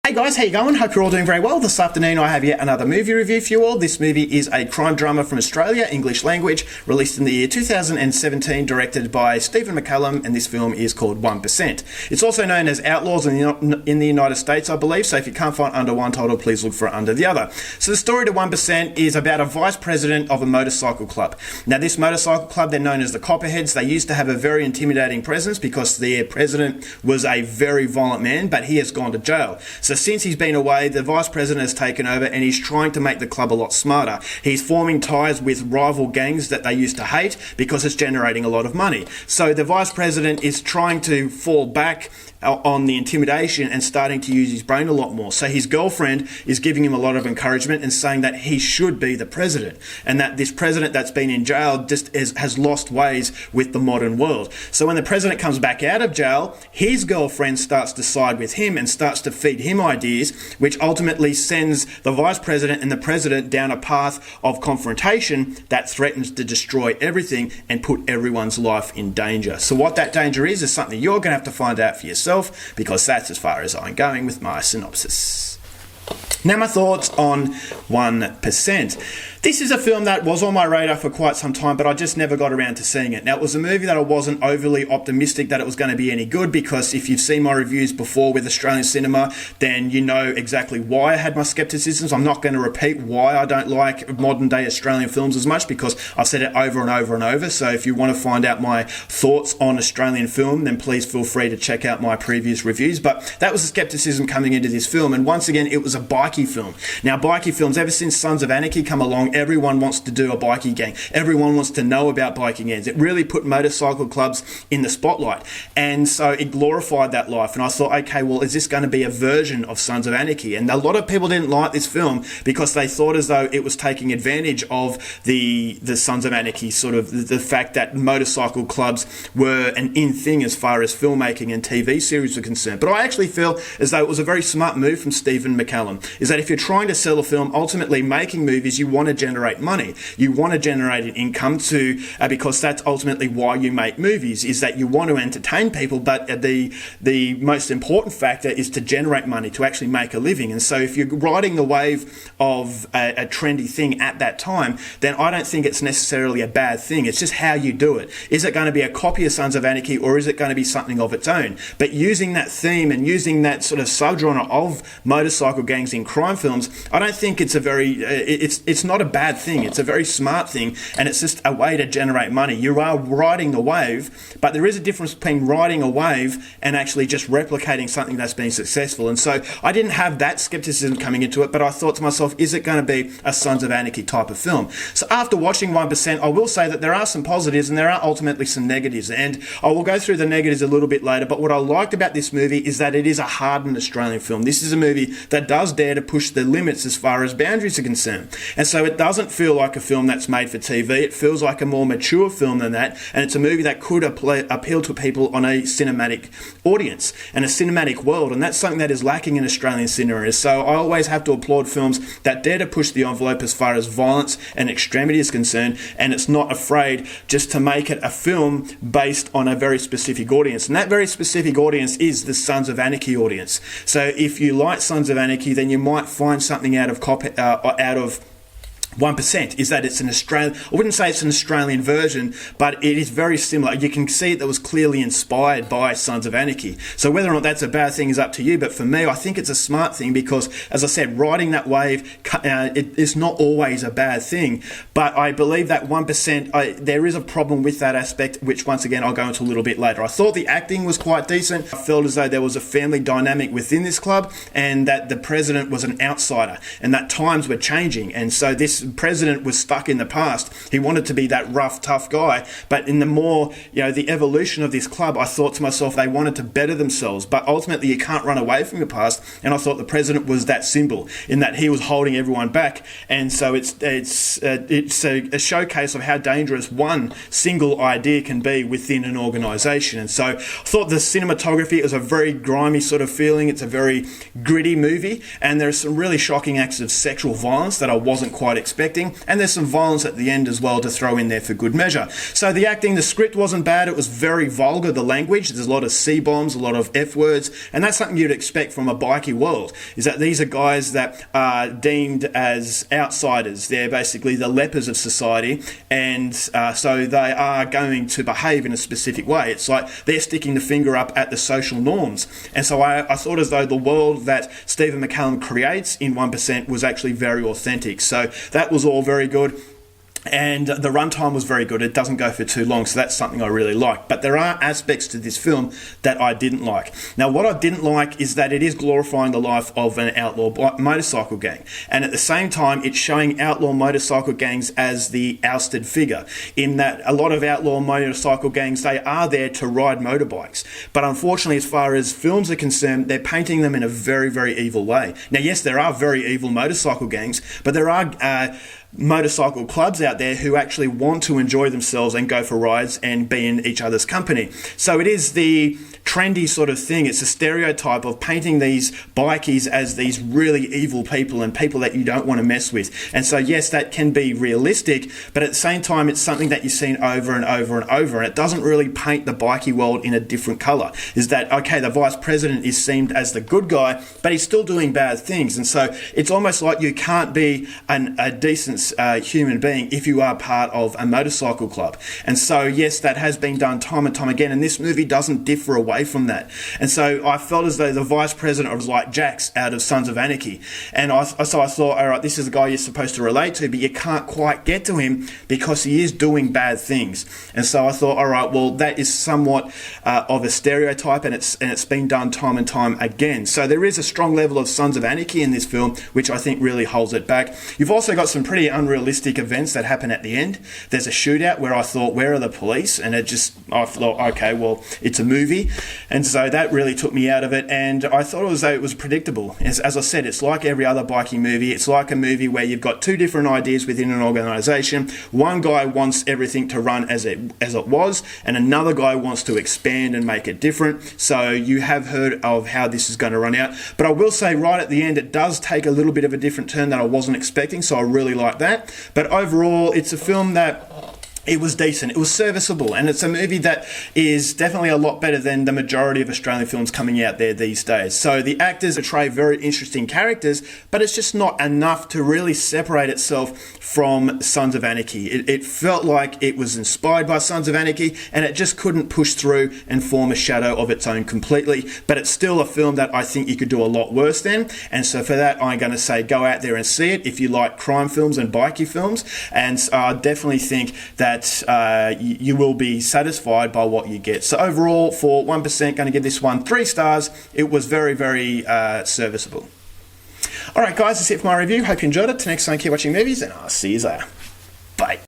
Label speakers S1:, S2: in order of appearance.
S1: Hey guys, how you going? Hope you're all doing very well. This afternoon I have yet another movie review for you all. This movie is a crime drama from Australia, English language, released in the year 2017, directed by Stephen McCallum, and this film is called 1%. It's also known as Outlaws in the United States, I believe, so if you can't find under one title, please look for it under the other. So the story to 1% is about a vice president of a motorcycle club. Now this motorcycle club, they're known as the Copperheads. They used to have a very intimidating presence because their president was a very violent man, but he has gone to jail. So since he's been away, the vice president has taken over and he's trying to make the club a lot smarter. He's forming ties with rival gangs that they used to hate because it's generating a lot of money. So the vice president is trying to fall back on the intimidation and starting to use his brain a lot more. So his girlfriend is giving him a lot of encouragement and saying that he should be the president, and that this president that's been in jail just has lost ways with the modern world. So when the president comes back out of jail, his girlfriend starts to side with him and starts to feed him ideas, which ultimately sends the vice president and the president down a path of confrontation that threatens to destroy everything and put everyone's life in danger. So what that danger is something you're going to have to find out for yourself, because that's as far as I'm going with my synopsis. Now my thoughts on 1%. This is a film that was on my radar for quite some time, but I just never got around to seeing it. Now, it was a movie that I wasn't overly optimistic that it was going to be any good, because if you've seen my reviews before with Australian cinema, then you know exactly why I had my skepticisms. I'm not going to repeat why I don't like modern day Australian films as much, because I've said it over and over and over. So if you want to find out my thoughts on Australian film, then please feel free to check out my previous reviews. But that was the skepticism coming into this film. And once again, it was a bikie film. Now, bikie films, ever since Sons of Anarchy come along, everyone wants to do a bikie gang. Everyone wants to know about bikie gangs. It really put motorcycle clubs in the spotlight. And so it glorified that life. And I thought, okay, well, is this going to be a version of Sons of Anarchy? And a lot of people didn't like this film because they thought as though it was taking advantage of the Sons of Anarchy, sort of the fact that motorcycle clubs were an in thing as far as filmmaking and TV series were concerned. But I actually feel as though it was a very smart move from Stephen McCallum, is that if you're trying to sell a film, ultimately making movies, you want to generate money. You want to generate an income because that's ultimately why you make movies, is that you want to entertain people, but the most important factor is to generate money, to actually make a living. And so if you're riding the wave of a trendy thing at that time, then I don't think it's necessarily a bad thing. It's just how you do it. Is it going to be a copy of Sons of Anarchy, or is it going to be something of its own? But using that theme and using that sort of subgenre of motorcycle gangs in crime films, I don't think it's it's not a bad thing. It's a very smart thing, and it's just a way to generate money. You are riding the wave, but there is a difference between riding a wave and actually just replicating something that's been successful. And so I didn't have that skepticism coming into it, but I thought to myself, is it going to be a Sons of Anarchy type of film? So after watching 1%, I will say that there are some positives and there are ultimately some negatives, and I will go through the negatives a little bit later. But what I liked about this movie is that it is a hardened Australian film. This is a movie that does dare to push the limits as far as boundaries are concerned, and so it doesn't feel like a film that's made for TV. It feels like a more mature film than that, and it's a movie that could appeal to people on a cinematic audience and a cinematic world, and that's something that is lacking in Australian cinema. So I always have to applaud films that dare to push the envelope as far as violence and extremity is concerned, and it's not afraid just to make it a film based on a very specific audience, and that very specific audience is the Sons of Anarchy audience. So if you like Sons of Anarchy, then you might find something out of 1%, is that it's an Australian, I wouldn't say it's an Australian version, but it is very similar. You can see that was clearly inspired by Sons of Anarchy. So whether or not that's a bad thing is up to you, but for me, I think it's a smart thing because, as I said, riding that wave it is not always a bad thing. But I believe that 1%, there is a problem with that aspect, which once again I'll go into a little bit later. I thought the acting was quite decent. I felt as though there was a family dynamic within this club, and that the president was an outsider, and that times were changing, and so this president was stuck in the past. He wanted to be that rough, tough guy, but in the more, the evolution of this club, I thought to myself, they wanted to better themselves, but ultimately you can't run away from the past, and I thought the president was that symbol, in that he was holding everyone back, and so it's a showcase of how dangerous one single idea can be within an organisation. And so I thought the cinematography is a very grimy sort of feeling. It's a very gritty movie, and there are some really shocking acts of sexual violence that I wasn't quite expecting expecting, and there's some violence at the end as well to throw in there for good measure. So the acting, the script wasn't bad, it was very vulgar, the language, there's a lot of C-bombs, a lot of F-words, and that's something you'd expect from a bikie world, is that these are guys that are deemed as outsiders. They're basically the lepers of society, and so they are going to behave in a specific way. It's like they're sticking the finger up at the social norms. And so I thought as though the world that Stephen McCallum creates in 1% was actually very authentic. So that was all very good. And the runtime was very good. It doesn't go for too long, so that's something I really like. But there are aspects to this film that I didn't like. Now, what I didn't like is that it is glorifying the life of an outlaw motorcycle gang. And at the same time, it's showing outlaw motorcycle gangs as the ousted figure, in that a lot of outlaw motorcycle gangs, they are there to ride motorbikes. But unfortunately, as far as films are concerned, they're painting them in a very, very evil way. Now, yes, there are very evil motorcycle gangs, but there are motorcycle clubs out there who actually want to enjoy themselves and go for rides and be in each other's company. So it is the trendy sort of thing. It's a stereotype of painting these bikies as these really evil people and people that you don't want to mess with. And so yes, that can be realistic, but at the same time, it's something that you've seen over and over and over, and it doesn't really paint the bikie world in a different colour. Is that, okay, the vice president is seen as the good guy, but he's still doing bad things. And so it's almost like you can't be a decent human being if you are part of a motorcycle club. And so yes, that has been done time and time again, and this movie doesn't differ away from that. And so I felt as though the vice president was like Jax out of Sons of Anarchy, and so I thought, all right, this is a guy you're supposed to relate to, but you can't quite get to him because he is doing bad things. And so I thought, all right, well, that is somewhat of a stereotype, and it's been done time and time again. So there is a strong level of Sons of Anarchy in this film, which I think really holds it back. You've also got some pretty unrealistic events that happen at the end. There's a shootout where I thought, where are the police? And I thought, okay, well, it's a movie. And so that really took me out of it. And I thought it was predictable. As I said, it's like every other biking movie. It's like a movie where you've got two different ideas within an organisation. One guy wants everything to run as it was, and another guy wants to expand and make it different. So you have heard of how this is going to run out. But I will say right at the end, it does take a little bit of a different turn that I wasn't expecting. So I really like that. But overall, it's a film that it was decent, it was serviceable, and it's a movie that is definitely a lot better than the majority of Australian films coming out there these days. So the actors portray very interesting characters, but it's just not enough to really separate itself from Sons of Anarchy. It felt like it was inspired by Sons of Anarchy, and it just couldn't push through and form a shadow of its own completely, but it's still a film that I think you could do a lot worse than. And so for that, I'm going to say go out there and see it if you like crime films and bikie films, and I definitely think that you will be satisfied by what you get. So overall, for 1%, going to give this one 3 stars. It was very, very serviceable. Alright guys, that's it for my review. Hope you enjoyed it. Till next time, keep watching movies, and I'll see you later. Bye.